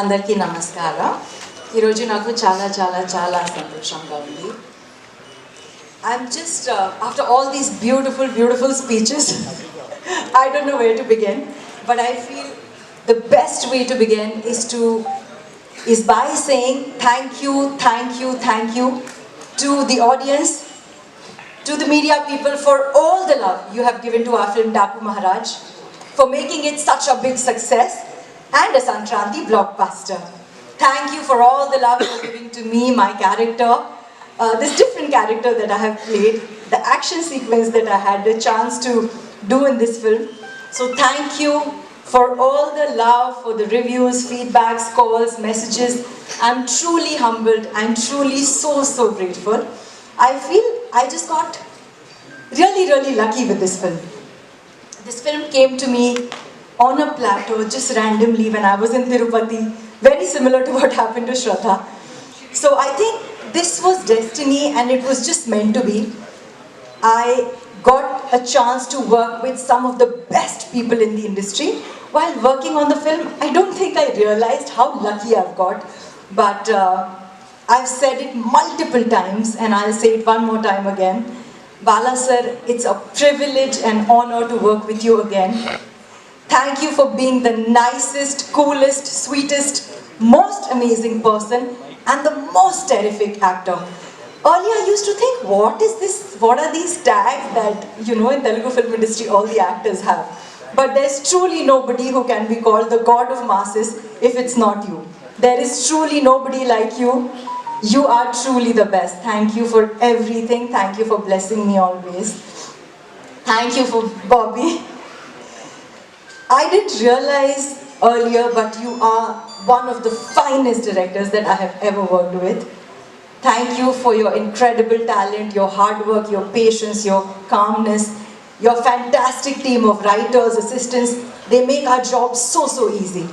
అందరికీ నమస్కారం. ఈరోజు నాకు చాలా చాలా చాలా సంతోషంగా ఉంది. I'm just after all these beautiful speeches, I don't know where to begin, but I feel the best way to begin is by saying thank you to the audience, to the media people for all the love you have given to our film Daku Maharaj, for making it such a big success and a Sankranti blockbuster. Thank you for all the love you're giving to me, my character, this different character that I have played, the action sequence that I had the chance to do in this film. So thank you for all the love, for the reviews, feedbacks, calls, messages. I'm truly humbled. I'm truly so grateful. I feel I just got really lucky with this film. This film came to me on a plateau just randomly when I was in Tirupati, very similar to what happened to Shraddha. So I think this was destiny and it was just meant to be. I got a chance to work with some of the best people in the industry. While working on the film, I don't think I realized how lucky I've got, but I've said it multiple times and I'll say it one more time again. Bala sir, it's a privilege and honor to work with you again. Thank you for being the nicest, coolest, sweetest, most amazing person and the most terrific actor. Earlier I used to think, what is this? What are these tags that, in Telugu film industry all the actors have? But there's truly nobody who can be called the god of masses if it's not you. There is truly nobody like you. You are truly the best. Thank you for everything. Thank you for blessing me always. Thank you for Bobby. I didn't realize earlier, but you are one of the finest directors that I have ever worked with. Thank you for your incredible talent, your hard work, your patience, your calmness, your fantastic team of writers, assistants. They make our job so easy.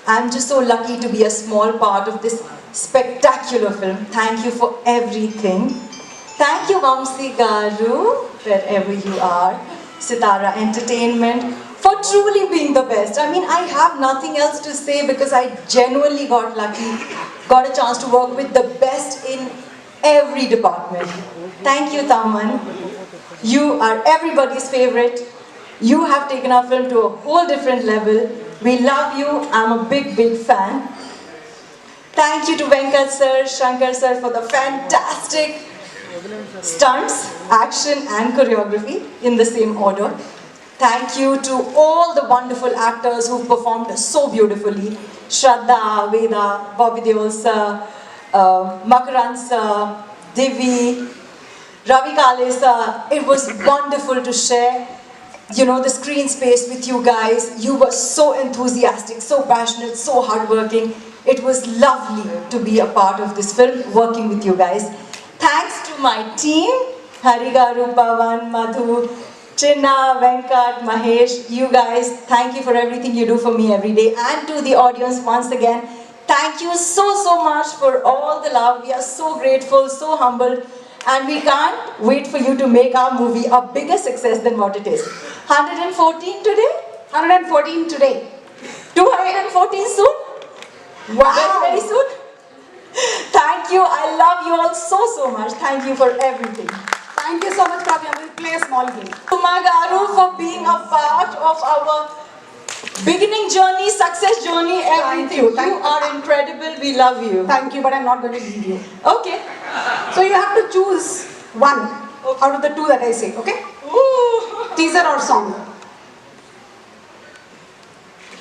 I'm just so lucky to be a small part of this spectacular film. Thank you for everything. Thank you, Vamsi Garu, wherever you are, Sitara Entertainment, for truly being the best. I mean, I have nothing else to say because I genuinely got lucky, got a chance to work with the best in every department. Thank you, Taman. You are everybody's favorite. You have taken our film to a whole different level. We love you. I'm a big fan. Thank you to Venkat sir, Shankar sir for the fantastic stunts, action and choreography in the same order. Thank you to all the wonderful actors who performed so beautifully. Shraddha, Veda, Bobby Deol sir, Makaran sir, Divi, Ravi Kale sir. It was wonderful to share, the screen space with you guys. You were so enthusiastic, so passionate, so hardworking. It was lovely to be a part of this film, working with you guys. Thanks to my team, Harigaru, Pavan, Madhu, Chinna, Venkat, Mahesh, you guys, thank you for everything you do for me every day. And to the audience once again, thank you so much for all the love. We are so grateful, so humbled, and we can't wait for you to make our movie a bigger success than what it is. 114 today? 114 today. 214 soon? Wow. Very soon? Thank you. I love you all so much. Thank you for everything. Thank you so much, Kavya. We'll play a small game. Uma Garu for being a part of our beginning journey, success journey, everything. Thank You are incredible. We love you. Thank you, but I'm not going to leave you. Okay. So you have to choose one out of the two that I say, okay? Ooh. Teaser or song?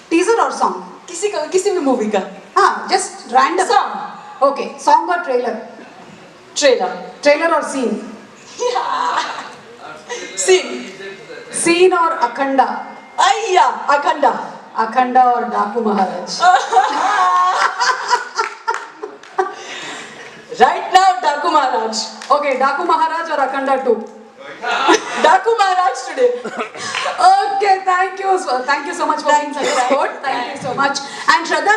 Teaser or song? किसी भी movie का Just random. Song. Okay, song or trailer? Trailer. Trailer or scene? Scene. Scene or Akhanda? Ayya, Akhanda. Akhanda or Daku Maharaj? Right now, Daku Maharaj. Okay, Daku Maharaj or Akhanda 2? Daku Maharaj today. Okay, thank you so much for being such a support. Thank you so much. And Shraddha